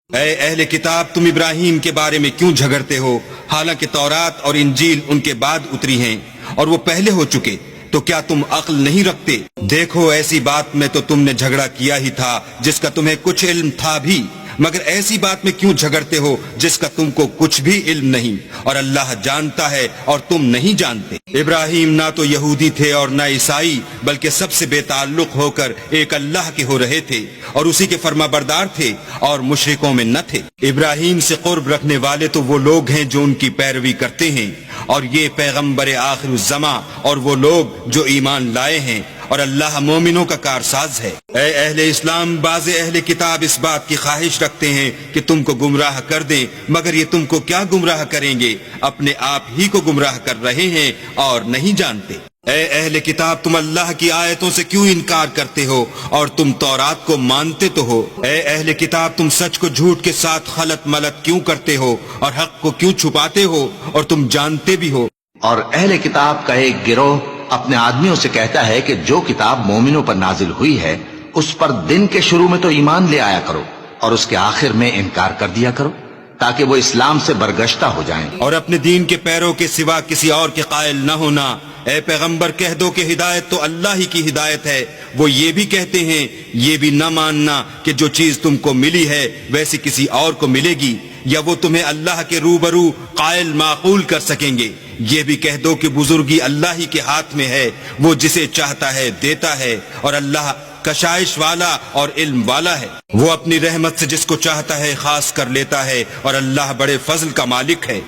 اے اہل کتاب، تم ابراہیم کے بارے میں کیوں جھگڑتے ہو، حالانکہ تورات اور انجیل ان کے بعد اتری ہیں اور وہ پہلے ہو چکے؟ تو کیا تم عقل نہیں رکھتے؟ دیکھو، ایسی بات میں تو تم نے جھگڑا کیا ہی تھا جس کا تمہیں کچھ علم تھا بھی، مگر ایسی بات میں کیوں جھگڑتے ہو جس کا تم کو کچھ بھی علم نہیں، اور اللہ جانتا ہے اور تم نہیں جانتے۔ ابراہیم نہ تو یہودی تھے اور نہ عیسائی، بلکہ سب سے بے تعلق ہو کر ایک اللہ کے ہو رہے تھے اور اسی کے فرما بردار تھے اور مشرکوں میں نہ تھے۔ ابراہیم سے قرب رکھنے والے تو وہ لوگ ہیں جو ان کی پیروی کرتے ہیں، اور یہ پیغمبر آخر الزماں اور وہ لوگ جو ایمان لائے ہیں، اور اللہ مومنوں کا کارساز ہے۔ اے اہل اسلام، بعض اہل کتاب اس بات کی خواہش رکھتے ہیں کہ تم کو گمراہ کر دیں، مگر یہ تم کو کیا گمراہ کریں گے؟ اپنے آپ ہی کو گمراہ کر رہے ہیں اور نہیں جانتے۔ اے اہل کتاب، تم اللہ کی آیتوں سے کیوں انکار کرتے ہو اور تم تورات کو مانتے تو ہو؟ اے اہل کتاب، تم سچ کو جھوٹ کے ساتھ خلط ملط کیوں کرتے ہو اور حق کو کیوں چھپاتے ہو اور تم جانتے بھی ہو؟ اور اہل کتاب کا ایک گروہ اپنے آدمیوں سے کہتا ہے کہ جو کتاب مومنوں پر نازل ہوئی ہے اس پر دن کے شروع میں تو ایمان لے آیا کرو اور اس کے آخر میں انکار کر دیا کرو، تاکہ وہ اسلام سے برگشتہ ہو جائیں۔ اور اپنے دین کے پیروں کے سوا کسی اور کے قائل نہ ہونا۔ اے پیغمبر، کہہ دو کہ ہدایت تو اللہ ہی کی ہدایت ہے۔ وہ یہ بھی کہتے ہیں، یہ بھی نہ ماننا کہ جو چیز تم کو ملی ہے ویسی کسی اور کو ملے گی، یا وہ تمہیں اللہ کے روبرو قائل معقول کر سکیں گے۔ یہ بھی کہہ دو کہ بزرگی اللہ ہی کے ہاتھ میں ہے، وہ جسے چاہتا ہے دیتا ہے، اور اللہ کشائش والا اور علم والا ہے۔ وہ اپنی رحمت سے جس کو چاہتا ہے خاص کر لیتا ہے، اور اللہ بڑے فضل کا مالک ہے۔